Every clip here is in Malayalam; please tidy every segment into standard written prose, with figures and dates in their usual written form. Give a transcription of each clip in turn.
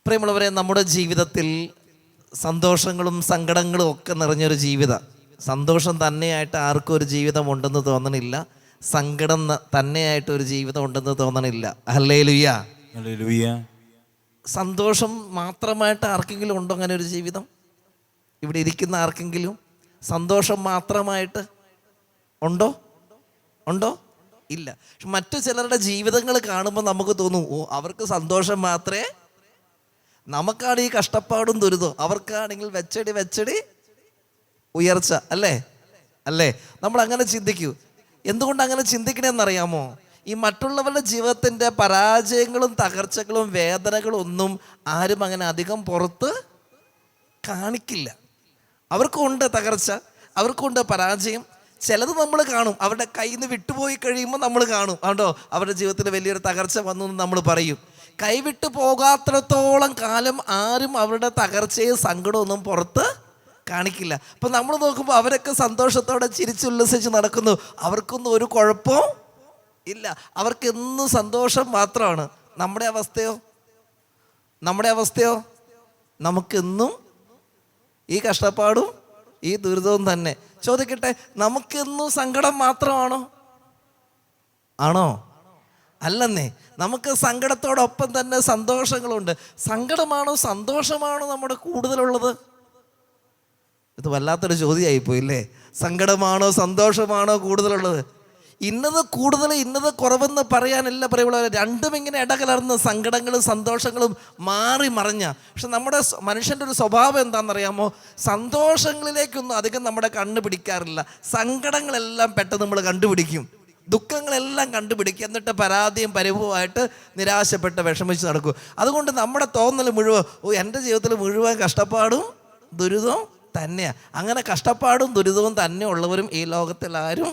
പ്രിയമുള്ളവരെ, നമ്മുടെ ജീവിതത്തിൽ സന്തോഷങ്ങളും സങ്കടങ്ങളും ഒക്കെ നിറഞ്ഞൊരു ജീവിതം. സന്തോഷം തന്നെയായിട്ട് ആർക്കും ഒരു ജീവിതം ഉണ്ടെന്ന് തോന്നണില്ല, സങ്കടം തന്നെയായിട്ട് ഒരു ജീവിതം ഉണ്ടെന്ന് തോന്നണില്ല. Hallelujah, hallelujah. സന്തോഷം മാത്രമായിട്ട് ആർക്കെങ്കിലും ഉണ്ടോ അങ്ങനെ ഒരു ജീവിതം? ഇവിടെ ഇരിക്കുന്ന ആർക്കെങ്കിലും സന്തോഷം മാത്രമായിട്ട് ഉണ്ടോ? ഇല്ല. മറ്റു ചിലരുടെ ജീവിതങ്ങൾ കാണുമ്പോൾ നമുക്ക് തോന്നും, ഓ അവർക്ക് സന്തോഷം മാത്രമേ, നമുക്കാണ് ഈ കഷ്ടപ്പാടും ദുരിതവും, അവർക്കാണെങ്കിൽ വെച്ചടി ഉയർച്ച. അല്ലേ? നമ്മൾ അങ്ങനെ ചിന്തിക്കൂ. എന്തുകൊണ്ട് അങ്ങനെ ചിന്തിക്കണമെന്നറിയാമോ? ഈ മറ്റുള്ളവരുടെ ജീവിതത്തിൻ്റെ പരാജയങ്ങളും തകർച്ചകളും വേദനകളും ഒന്നും ആരും അങ്ങനെ അധികം പുറത്ത് കാണിക്കില്ല. അവർക്കുണ്ട് തകർച്ച, അവർക്കുണ്ട് പരാജയം. ചിലത് നമ്മൾ കാണും, അവരുടെ കയ്യിൽ നിന്ന് വിട്ടുപോയി കഴിയുമ്പോൾ നമ്മൾ കാണും, അതുകൊണ്ടോ അവരുടെ ജീവിതത്തിൽ വലിയൊരു തകർച്ച വന്നു എന്ന് നമ്മൾ പറയും. കൈവിട്ട് പോകാത്തിടത്തോളം കാലം ആരും അവരുടെ തകർച്ചയും സങ്കടമൊന്നും പുറത്ത് കാണിക്കില്ല. അപ്പം നമ്മൾ നോക്കുമ്പോൾ അവരൊക്കെ സന്തോഷത്തോടെ ചിരിച്ചുല്ലസിച്ച് നടക്കുന്നു, അവർക്കൊന്നും ഒരു കുഴപ്പവും ഇല്ല, അവർക്കെന്നും സന്തോഷം മാത്രമാണ്. നമ്മുടെ അവസ്ഥയോ നമുക്കെന്നും ഈ കഷ്ടപ്പാടും ഈ ദുരിതവും തന്നെ. ചോദിക്കട്ടെ, നമുക്കെന്നും സങ്കടം ആണോ? അല്ലെന്നേ, നമുക്ക് സങ്കടത്തോടൊപ്പം തന്നെ സന്തോഷങ്ങളുണ്ട്. സങ്കടമാണോ സന്തോഷമാണോ നമ്മുടെ കൂടുതലുള്ളത്? ഇത് വല്ലാത്തൊരു ചോദ്യമായിപ്പോയില്ലേ. സങ്കടമാണോ സന്തോഷമാണോ കൂടുതലുള്ളത്? ഇന്നത് കൂടുതൽ ഇന്നത് കുറവെന്ന് പറയാനല്ല പറയുമ്പോൾ, രണ്ടും ഇങ്ങനെ ഇടകലർന്ന് സങ്കടങ്ങളും സന്തോഷങ്ങളും മാറി മറിഞ്ഞ. പക്ഷെ നമ്മുടെ മനുഷ്യൻ്റെ ഒരു സ്വഭാവം എന്താണെന്നറിയാമോ? സന്തോഷങ്ങളിലേക്കൊന്നും അധികം നമ്മുടെ കണ്ണ് പിടിക്കാറില്ല, സങ്കടങ്ങളെല്ലാം പെട്ടെന്ന് നമ്മൾ കണ്ടുപിടിക്കും, ദുഃഖങ്ങളെല്ലാം കണ്ടുപിടിക്കുക, എന്നിട്ട് പരാതിയും പരിഭവമായിട്ട് നിരാശപ്പെട്ട് വിഷമിച്ച് നടക്കും. അതുകൊണ്ട് നമ്മുടെ തോന്നൽ മുഴുവൻ, എൻ്റെ ജീവിതത്തിൽ മുഴുവൻ കഷ്ടപ്പാടും ദുരിതവും തന്നെയാണ്. അങ്ങനെ കഷ്ടപ്പാടും ദുരിതവും തന്നെ ഉള്ളവരും ഈ ലോകത്തിൽ ആരും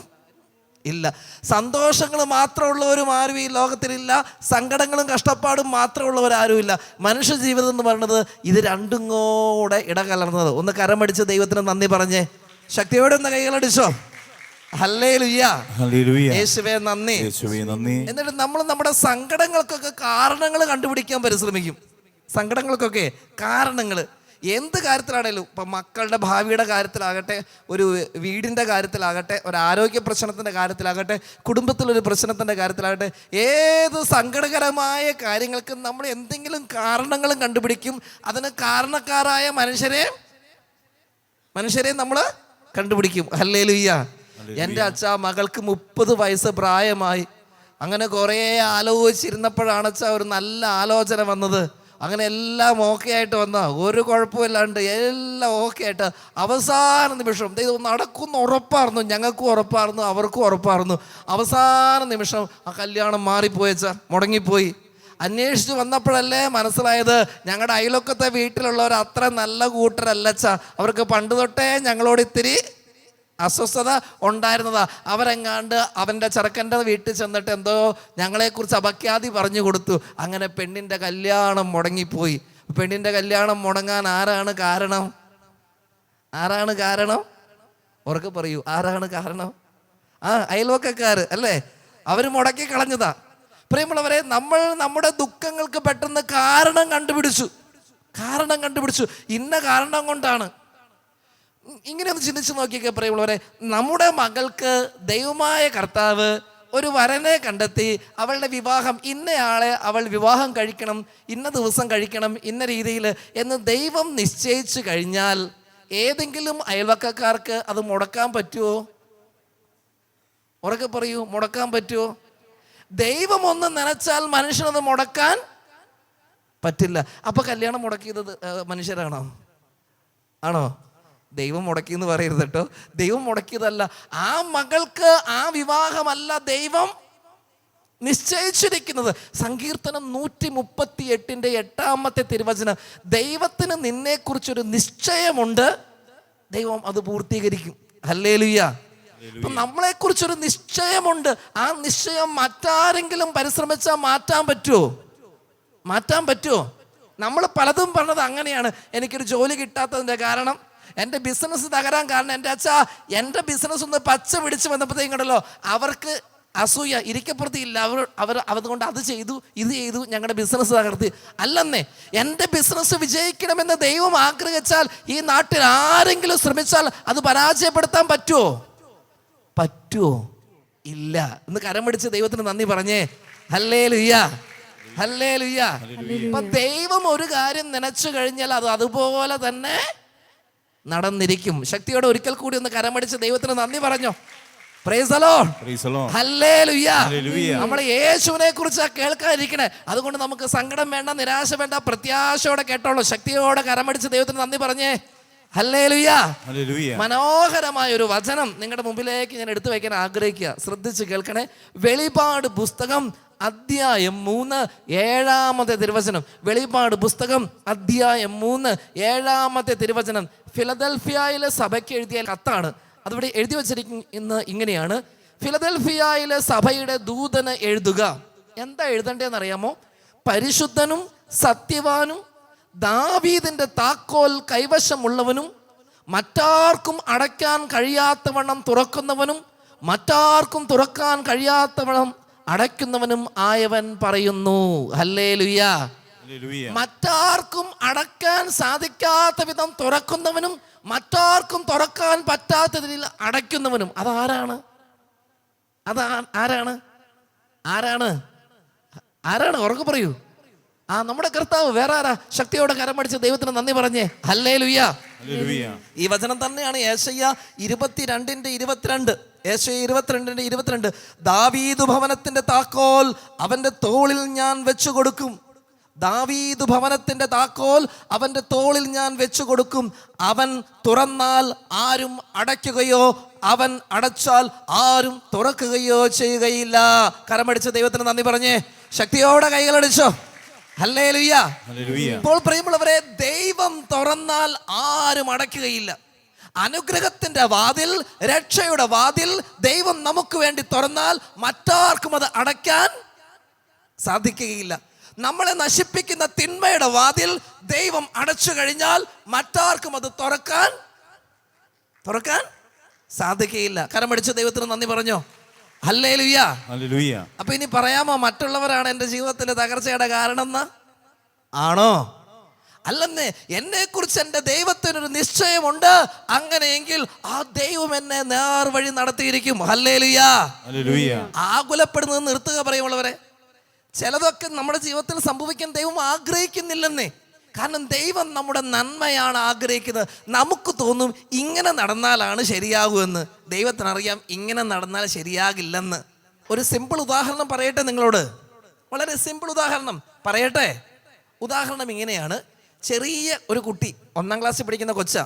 ഇല്ല. സന്തോഷങ്ങൾ മാത്രമുള്ളവരും ആരും ഈ ലോകത്തിലില്ല, സങ്കടങ്ങളും കഷ്ടപ്പാടും മാത്രമുള്ളവരാരുമില്ല. മനുഷ്യ ജീവിതം എന്ന് പറയുന്നത് ഇത് രണ്ടും കൂടെ ഇടകലർന്നത്. ഒന്ന് കരമടിച്ച് ദൈവത്തിന് നന്ദി പറഞ്ഞേ, ശക്തിയോടെ ഒന്ന് കൈകളടിച്ചോ. ഹല്ലേലൂയ, യേശുവേ നന്ദി. എന്നിട്ട് നമ്മൾ നമ്മുടെ സങ്കടങ്ങൾക്കൊക്കെ കാരണങ്ങൾ കണ്ടുപിടിക്കാൻ പരിശ്രമിക്കും. സങ്കടങ്ങൾക്കൊക്കെ കാരണങ്ങൾ എന്ത് കാര്യത്തിലാണേലും, ഇപ്പം മക്കളുടെ ഭാവിയുടെ കാര്യത്തിലാകട്ടെ, ഒരു വീടിൻ്റെ കാര്യത്തിലാകട്ടെ, ഒരു ആരോഗ്യ പ്രശ്നത്തിൻ്റെ കാര്യത്തിലാകട്ടെ, കുടുംബത്തിലൊരു പ്രശ്നത്തിൻ്റെ കാര്യത്തിലാകട്ടെ, ഏത് സങ്കടകരമായ കാര്യങ്ങൾക്കും നമ്മൾ എന്തെങ്കിലും കാരണങ്ങളും കണ്ടുപിടിക്കും. അതിന് കാരണക്കാരായ മനുഷ്യരെ നമ്മൾ കണ്ടുപിടിക്കും. ഹല്ലേലൂയ. എൻ്റെ അച്ഛാ മകൾക്ക് 30 വയസ്സ് പ്രായമായി. അങ്ങനെ കുറേ ആലോചിച്ചിരുന്നപ്പോഴാണ് അച്ഛാ ഒരു നല്ല ആലോചന വന്നത്. അങ്ങനെ എല്ലാം ഓക്കെ ആയിട്ട് വന്ന, ഒരു കുഴപ്പമില്ലാണ്ട് എല്ലാം ഓക്കെ ആയിട്ട് അവസാന നിമിഷം ഇത് നടക്കുമെന്ന് ഉറപ്പായിരുന്നു, ഞങ്ങൾക്കും ഉറപ്പായിരുന്നു, അവർക്കും ഉറപ്പായിരുന്നു. അവസാന നിമിഷം ആ കല്യാണം മാറിപ്പോയച്ചാ, മുടങ്ങിപ്പോയി. അന്വേഷിച്ച് വന്നപ്പോഴല്ലേ മനസ്സിലായത്, ഞങ്ങളുടെ അയലൊക്കത്തെ വീട്ടിലുള്ളവർ അത്ര നല്ല കൂട്ടരല്ലച്ചാ, അവർക്ക് പണ്ട് തൊട്ടേ ഞങ്ങളോട് ഇത്തിരി അസ്വസ്ഥത ഉണ്ടായിരുന്നതാ. അവരെങ്ങാണ്ട് അവൻ്റെ ചെറുക്കൻ്റെ വീട്ടിൽ ചെന്നിട്ട് എന്തോ ഞങ്ങളെക്കുറിച്ച് അപഖ്യാതി പറഞ്ഞു കൊടുത്തു. അങ്ങനെ പെണ്ണിൻ്റെ കല്യാണം മുടങ്ങിപ്പോയി. പെണ്ണിൻ്റെ കല്യാണം മുടങ്ങാൻ ആരാണ് കാരണം? ഉറക്കെ പറയൂ, ആരാണ് കാരണം? അയൽവക്കക്കാർ അല്ലേ, അവർ മുടക്കി കളഞ്ഞതാ. പ്രിയമുള്ളവരെ, നമ്മൾ നമ്മുടെ ദുഃഖങ്ങൾക്ക് പെട്ടെന്ന് കാരണം കണ്ടുപിടിച്ചു. ഇന്ന കാരണം കൊണ്ടാണ്. ഇങ്ങനെ ഒന്ന് ചിന്തിച്ച് നോക്കിയൊക്കെ പ്രിയമുള്ളവരെ, നമ്മുടെ മകൾക്ക് ദൈവമായ കർത്താവ് ഒരു വരനെ കണ്ടെത്തി, അവളുടെ വിവാഹം ഇന്നയാളെ അവൾ വിവാഹം കഴിക്കണം, ഇന്ന ദിവസം കഴിക്കണം, ഇന്ന രീതിയിൽ എന്ന് ദൈവം നിശ്ചയിച്ചു കഴിഞ്ഞാൽ ഏതെങ്കിലും അയൽവക്കക്കാർക്ക് അത് മുടക്കാൻ പറ്റുമോ? ഉറക്കെ പറയൂ, മുടക്കാൻ പറ്റുമോ? ദൈവം ഒന്ന് നനച്ചാൽ മനുഷ്യനത് മുടക്കാൻ പറ്റില്ല. അപ്പൊ കല്യാണം മുടക്കിയത് ആണോ? ദൈവം മുടക്കിയെന്ന് പറയരുത് കേട്ടോ, ദൈവം മുടക്കിയതല്ല. ആ മകൾക്ക് ആ വിവാഹമല്ല ദൈവം നിശ്ചയിച്ചിരിക്കുന്നത്. സങ്കീർത്തനം 138 8 തിരുവചനം, ദൈവത്തിന് നിന്നെക്കുറിച്ചൊരു നിശ്ചയമുണ്ട്, ദൈവം അത് പൂർത്തീകരിക്കും. ഹല്ലേലൂയ. അപ്പം നമ്മളെക്കുറിച്ചൊരു നിശ്ചയമുണ്ട്. ആ നിശ്ചയം മറ്റാരെങ്കിലും പരിശ്രമിച്ചാൽ മാറ്റാൻ പറ്റുമോ? നമ്മൾ പലതും പറഞ്ഞത് അങ്ങനെയാണ്. എനിക്കൊരു ജോലി കിട്ടാത്തതിൻ്റെ കാരണം, എൻ്റെ ബിസിനസ് തകരാൻ കാരണം, എൻ്റെ അച്ഛാ എൻ്റെ ബിസിനസ് ഒന്ന് പച്ച പിടിച്ച് വന്നപ്പോഴത്തേക്കുണ്ടല്ലോ അവർക്ക് അസൂയ, ഇരിക്കപ്പുറത്തില്ല. അവർ അതുകൊണ്ട് അത് ചെയ്തു, ഇത് ചെയ്തു, ഞങ്ങളുടെ ബിസിനസ് തകർത്തി. അല്ലെന്നേ, എൻ്റെ ബിസിനസ് വിജയിക്കണമെന്ന് ദൈവം ആഗ്രഹിച്ചാൽ ഈ നാട്ടിൽ ആരെങ്കിലും ശ്രമിച്ചാൽ അത് പരാജയപ്പെടുത്താൻ പറ്റുമോ? ഇല്ല. ഇന്ന് കരം പിടിച്ച് ദൈവത്തിന് നന്ദി പറഞ്ഞേ. Hallelujah, hallelujah. അപ്പൊ ദൈവം ഒരു കാര്യം നനച്ചു കഴിഞ്ഞാൽ അത് അതുപോലെ തന്നെ നടന്നിരിക്കും. ശക്തിയോടെ ഒരിക്കൽ കൂടി ഒന്ന് കരമടിച്ച് ദൈവത്തിന് നന്ദി പറഞ്ഞോ. Praise the Lord, hallelujah. നമ്മൾ യേശുവിനെ കുറിച്ചാണ് കേൾക്കാതിരിക്കണേ. അതുകൊണ്ട് നമുക്ക് സങ്കടം വേണ്ട, നിരാശ വേണ്ട, പ്രത്യാശയോടെ കേട്ടോളൂ. ശക്തിയോടെ കരമടിച്ച് ദൈവത്തിന് നന്ദി പറഞ്ഞേ. ഹല്ലേലൂയ. മനോഹരമായ ഒരു വചനം നിങ്ങളുടെ മുമ്പിലേക്ക് ഞാൻ എടുത്തു വയ്ക്കാൻ ആഗ്രഹിക്കുക. ശ്രദ്ധിച്ച് കേൾക്കണേ. വെളിപാട് പുസ്തകം അധ്യായം 3 7-ാമത്തെ തിരുവചനം. വെളിപാട് പുസ്തകം അധ്യായം 3 7-ാമത്തെ തിരുവചനം. ഫിലദൽഫിയയിലെ സഭയ്ക്ക് എഴുതിയ കത്താണ്. അതിവിടെ എഴുതി വച്ചിരിക്കുന്ന ഇങ്ങനെയാണ്: ഫിലദൽഫിയയിലെ സഭയുടെ ദൂതന് എഴുതുക. എന്താ എഴുതണ്ടേന്ന് അറിയാമോ? പരിശുദ്ധനും സത്യവാനും ദാവീദിന്റെ താക്കോൽ കൈവശമുള്ളവനും മറ്റാർക്കും അടയ്ക്കാൻ കഴിയാത്തവണ്ണം തുറക്കുന്നവനും മറ്റാർക്കും തുറക്കാൻ കഴിയാത്തവണ്ണം അടയ്ക്കുന്നവനും ആയവൻ പറയുന്നു. ഹല്ലേലൂയ. മറ്റാർക്കും അടയ്ക്കാൻ സാധിക്കാത്ത വിധം തുറക്കുന്നവനും മറ്റാർക്കും തുറക്കാൻ പറ്റാത്ത രീതിയിൽ അടയ്ക്കുന്നവനും. അതാരാണ്? ആരാണ്? ഉറക്കെ പറയൂ. നമ്മുടെ കർത്താവ്. വേറെ ആരാ? ശക്തിയോടെ കരം പിടിച്ച് ദൈവത്തിന് നന്ദി പറഞ്ഞേ. ഹല്ലേലൂയ. ഈ വചനം തന്നെയാണ് യേശയ്യ 22:22. യേശയ്യ 22:22. ദാവീദ് ഭവനത്തിന്റെ താക്കോൽ അവന്റെ തോളിൽ ഞാൻ വെച്ചു കൊടുക്കും. ദാവീദ് ഭവനത്തിന്റെ താക്കോൽ അവന്റെ തോളിൽ ഞാൻ വെച്ചു കൊടുക്കും. അവൻ തുറന്നാൽ ആരും അടയ്ക്കുകയോ അവൻ അടച്ചാൽ ആരും തുറക്കുകയോ ചെയ്യുകയില്ല. കരമടിച്ച് ദൈവത്തിന് നന്ദി പറഞ്ഞേ. ശക്തിയോടെ കൈകളടിച്ചോ. ഹല്ലേലൂയ. ഇപ്പോൾ പ്രിയമുള്ളവരെ, ദൈവം തുറന്നാൽ ആരും അടയ്ക്കുകയില്ല. അനുഗ്രഹത്തിന്റെ വാതിൽ, രക്ഷയുടെ വാതിൽ ദൈവം നമുക്ക് വേണ്ടി തുറന്നാൽ മറ്റാർക്കും അത് അടയ്ക്കാൻ സാധിക്കുകയില്ല. നമ്മളെ നശിപ്പിക്കുന്ന തിന്മയുടെ വാതിൽ ദൈവം അടച്ചു കഴിഞ്ഞാൽ മറ്റാർക്കും അത് തുറക്കാൻ സാധിക്കുകയില്ല. കരമടിച്ച് ദൈവത്തിന് നന്ദി പറഞ്ഞോ. ഹല്ലേലൂയ. അപ്പൊ ഇനി പറയാമോ മറ്റുള്ളവരാണ് എൻ്റെ ജീവിതത്തിലെ തകർച്ചയുടെ കാരണം? ആണോ? അല്ലെന്നേ, എന്നെ കുറിച്ച് എൻ്റെ ദൈവത്തിനൊരു നിശ്ചയമുണ്ട്. അങ്ങനെയെങ്കിൽ ആ ദൈവം എന്നെ നേർവഴി നടത്തിയിരിക്കും. ഹല്ലേലൂയ. ആകുലപ്പെടുന്നത് നിർത്തുക പ്രിയമുള്ളവരെ. ചിലതൊക്കെ നമ്മുടെ ജീവിതത്തിൽ സംഭവിക്കാൻ ദൈവം ആഗ്രഹിക്കുന്നില്ലെന്നേ. കാരണം ദൈവം നമ്മുടെ നന്മയാണ് ആഗ്രഹിക്കുന്നത്. നമുക്ക് തോന്നും ഇങ്ങനെ നടന്നാലാണ് ശരിയാകുമെന്ന്. ദൈവത്തിനറിയാം ഇങ്ങനെ നടന്നാൽ ശരിയാകില്ലെന്ന്. ഒരു സിമ്പിൾ ഉദാഹരണം പറയട്ടെ നിങ്ങളോട്. വളരെ സിമ്പിൾ ഉദാഹരണം പറയട്ടെ. ഉദാഹരണം ഇങ്ങനെയാണ്. ചെറിയ ഒരു കുട്ടി, 1-ാം ക്ലാസ്സിൽ പഠിക്കുന്ന കൊച്ചാ.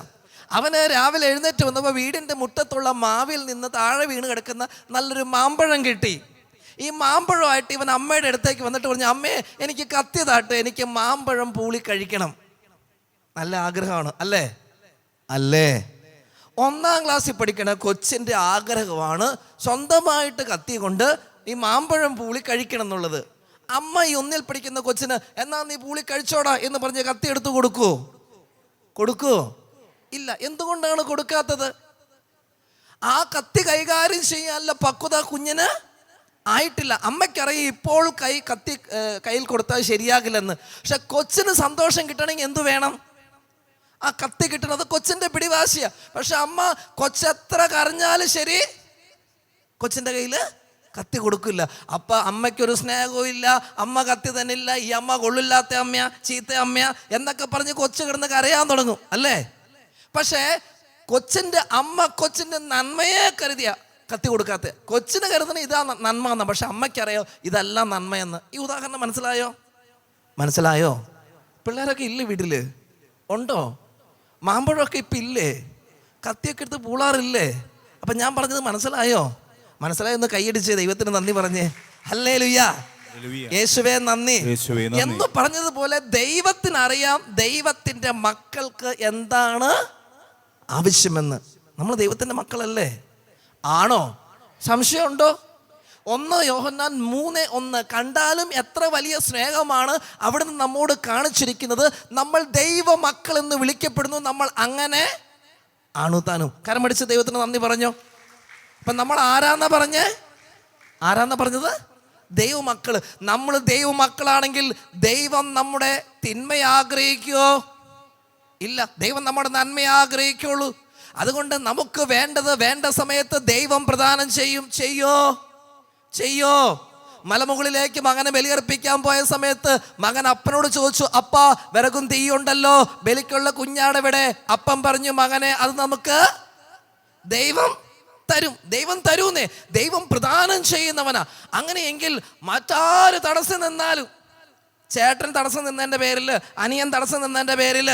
അവന് രാവിലെ എഴുന്നേറ്റ് വന്നപ്പോൾ വീടിൻ്റെ മുറ്റത്തുള്ള മാവിൽ നിന്ന് താഴെ വീണ് കിടക്കുന്ന നല്ലൊരു മാമ്പഴം കിട്ടി. ഈ മാമ്പഴമായിട്ട് ഇവൻ അമ്മയുടെ അടുത്തേക്ക് വന്നിട്ട് പറഞ്ഞു, അമ്മേ എനിക്ക് കത്തി താട്ട്, എനിക്ക് മാമ്പഴം പൂളി കഴിക്കണം. നല്ല ആഗ്രഹമാണ് അല്ലേ? 1-ാം ക്ലാസ്സിൽ പഠിക്കണ കൊച്ചിൻ്റെ ആഗ്രഹമാണ് സ്വന്തമായിട്ട് കത്തി കൊണ്ട് ഈ മാമ്പഴം പൂളി കഴിക്കണം എന്നുള്ളത്. അമ്മ ഈ 1-ൽ പഠിക്കുന്ന കൊച്ചിന് എന്നാ നീ പൂളി കഴിച്ചോടാ എന്ന് പറഞ്ഞ് കത്തി എടുത്ത് കൊടുക്കുവോ? ഇല്ല. എന്തുകൊണ്ടാണ് കൊടുക്കാത്തത്? ആ കത്തി കൈകാര്യം ചെയ്യാനുള്ള പക്വത കുഞ്ഞിന് ആയിട്ടില്ല. അമ്മയ്ക്കറിയാം ഇപ്പോൾ കത്തി കയ്യിൽ കൊടുത്താൽ ശരിയാകില്ലെന്ന്. പക്ഷെ കൊച്ചിന് സന്തോഷം കിട്ടണമെങ്കിൽ എന്തു വേണം? ആ കത്തി കിട്ടണത് കൊച്ചിൻ്റെ പിടിവാശിയാണ്. പക്ഷെ അമ്മ കൊച്ചെത്ര കരഞ്ഞാലും ശരി കൊച്ചിൻ്റെ കയ്യിൽ കത്തി കൊടുക്കില്ല. അപ്പം അമ്മയ്ക്കൊരു സ്നേഹവും ഇല്ല. അമ്മ കത്തി തന്നില്ല, ഈ അമ്മ കൊള്ളില്ലാത്ത അമ്മയാ, ചീത്ത അമ്മയാ എന്നൊക്കെ പറഞ്ഞ് കൊച്ചു കിടന്ന് കരയാൻ തുടങ്ങും അല്ലേ? പക്ഷേ കൊച്ചിൻ്റെ അമ്മ കൊച്ചിൻ്റെ നന്മയെ കരുതിയ കത്തി കൊടുക്കാത്ത. കൊച്ചിന് കരുതണ ഇതാ നന്മ എന്ന്, പക്ഷെ അമ്മയ്ക്കറിയോ ഇതല്ല നന്മയെന്ന്. ഈ ഉദാഹരണം മനസ്സിലായോ? പിള്ളേരൊക്കെ ഇല്ലേ വീട്ടിൽ? ഉണ്ടോ? മാമ്പഴമൊക്കെ ഇപ്പം ഇല്ലേ? കത്തിയൊക്കെ എടുത്ത് പൂളാറില്ലേ? അപ്പം ഞാൻ പറഞ്ഞത് മനസ്സിലായെന്ന് കൈയടിച്ച് ദൈവത്തിന് നന്ദി പറഞ്ഞേ. ഹല്ലേലൂയ. യേശുവേ നന്ദി എന്ന് പറഞ്ഞതുപോലെ ദൈവത്തിനറിയാം ദൈവത്തിൻ്റെ മക്കൾക്ക് എന്താണ് ആവശ്യമെന്ന്. നമ്മൾ ദൈവത്തിൻ്റെ മക്കളല്ലേ? ആണോ? സംശയമുണ്ടോ? 1 യോഹന്നാൻ 3:1. കണ്ടാലും എത്ര വലിയ സ്നേഹമാണ് അവിടുന്ന് നമ്മോട് കാണിച്ചിരിക്കുന്നത്. നമ്മൾ ദൈവ മക്കൾ എന്ന് വിളിക്കപ്പെടുന്നു. നമ്മൾ അങ്ങനെ ആണു താനും. കരമടിച്ച് ദൈവത്തിന് നന്ദി പറഞ്ഞോ. അപ്പം നമ്മൾ ആരാന്നാ പറഞ്ഞേ? ആരാന്നാ പറഞ്ഞത്? ദൈവമക്കള്. നമ്മൾ ദൈവമക്കളാണെങ്കിൽ ദൈവം നമ്മുടെ തിന്മ ആഗ്രഹിക്കുവോ? ഇല്ല. ദൈവം നമ്മുടെ നന്മ ആഗ്രഹിക്കുള്ളൂ. അതുകൊണ്ട് നമുക്ക് വേണ്ടത് വേണ്ട സമയത്ത് ദൈവം പ്രദാനം ചെയ്യോ. മലമുകളിലേക്ക് മകനെ ബലിയർപ്പിക്കാൻ പോയ സമയത്ത് മകൻ അപ്പനോട് ചോദിച്ചു, അപ്പാ വിറകും തീയുണ്ടല്ലോ, ബലിക്കുള്ള കുഞ്ഞാടെവിടെ? അപ്പൻ പറഞ്ഞു, മകനെ അത് നമുക്ക് ദൈവം തരൂന്നേ. ദൈവം പ്രദാനം ചെയ്യുന്നവനാ. അങ്ങനെയെങ്കിൽ മറ്റാര് തടസ്സം നിന്നാലും, ചേട്ടൻ തടസ്സം നിന്നതിൻ്റെ പേരിൽ, അനിയൻ തടസ്സം നിന്നതിൻ്റെ പേരിൽ,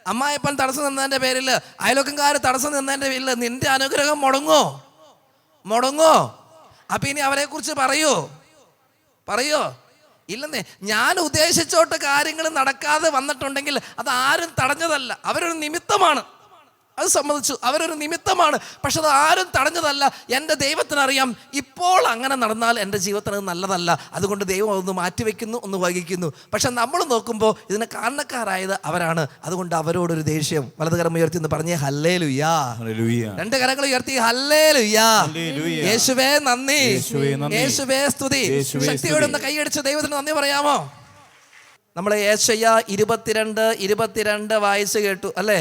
അമ്മായപ്പൻ തടസ്സം നിന്നതിൻ്റെ പേരിൽ, അയൽവക്കംകാർ തടസ്സം നിന്നതിൻ്റെ പേരിൽ നിന്റെ അനുഗ്രഹം മുടങ്ങോ? അപ്പൊ ഇനി അവരെ കുറിച്ച് പറയോ? ഇല്ലെന്നേ. ഞാൻ ഉദ്ദേശിച്ചോട്ട് കാര്യങ്ങൾ നടക്കാതെ വന്നിട്ടുണ്ടെങ്കിൽ അത് ആരും തടഞ്ഞതല്ല, അവരൊരു നിമിത്തമാണ്. അത് സമ്മതിച്ചു, അവരൊരു നിമിത്തമാണ്. പക്ഷെ അത് ആരും തടഞ്ഞതല്ല. എൻ്റെ ദൈവത്തിനറിയാം ഇപ്പോൾ അങ്ങനെ നടന്നാൽ എൻ്റെ ജീവിതത്തിന് നല്ലതല്ല. അതുകൊണ്ട് ദൈവം ഒന്ന് മാറ്റിവെക്കുന്നു, ഒന്ന് വൈകിക്കുന്നു. പക്ഷെ നമ്മൾ നോക്കുമ്പോൾ ഇതിന് കാരണക്കാരായത് അവരാണ്. അതുകൊണ്ട് അവരോടൊരു ദേഷ്യം. വലതുകരം ഉയർത്തി എന്ന് പറഞ്ഞേ ഹല്ലേലൂയാ. രണ്ട് കരങ്ങൾ ഉയർത്തി ഹല്ലേലൂയാ. യേശുവേ നന്ദി, യേശുവേ സ്തുതി. ശക്തിയോടൊന്ന് കൈയടിച്ച് ദൈവത്തിന് നന്ദി പറയാമോ? നമ്മൾ യേശയ്യാ 22 വായിച്ച് കേട്ടു അല്ലേ?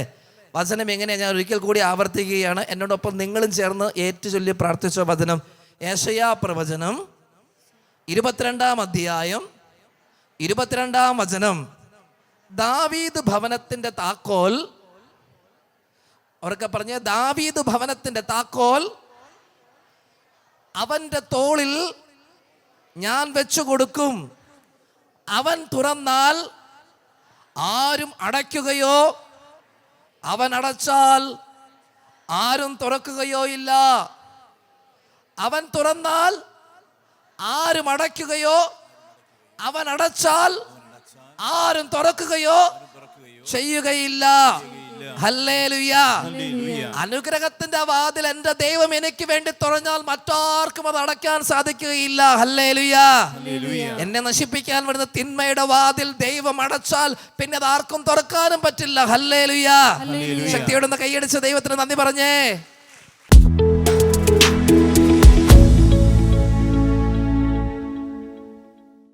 വചനം എങ്ങനെയാണ്? ഞാൻ ഒരിക്കൽ കൂടി ആവർത്തിക്കുകയാണ്. എന്നോടൊപ്പം നിങ്ങളും ചേർന്ന് ഏറ്റുചൊല്ലി പ്രാർത്ഥിച്ച വചനം. യേശയ്യാ പ്രവചനം 22 അധ്യായം 22 വചനം. ദാവീദ് ഭവനത്തിന്റെ താക്കോൽ, അവരൊക്കെ പറഞ്ഞ ദാവീദ് ഭവനത്തിന്റെ താക്കോൽ അവന്റെ തോളിൽ ഞാൻ വെച്ചു കൊടുക്കും. അവൻ തുറന്നാൽ ആരും അടയ്ക്കുകയോ അവൻ അടച്ചാൽ ആരും തുറക്കുകയോ ഇല്ല. അവൻ തുറന്നാൽ ആരും അടയ്ക്കുകയോ അവൻ അടച്ചാൽ ആരും തുറക്കുകയോ ചെയ്യുകയില്ല. ഹല്ലേലൂയാ. അനുഗ്രഹത്തിന്റെ വാതിൽ എൻ്റെ ദൈവം എനിക്ക് വേണ്ടി തുറന്നാൽ മറ്റാർക്കും അത് അടയ്ക്കാൻ സാധിക്കുകയില്ല. ഹല്ലേലൂയാ. എന്നെ നശിപ്പിക്കാൻ വരുന്ന തിന്മയുടെ വാതിൽ ദൈവം അടച്ചാൽ പിന്നെ അത് ആർക്കും തുറക്കാനും പറ്റില്ല. ഹല്ലേലൂയാ. ശക്തിയോടൊന്ന് കൈയടിച്ച് ദൈവത്തിന് നന്ദി പറഞ്ഞേ.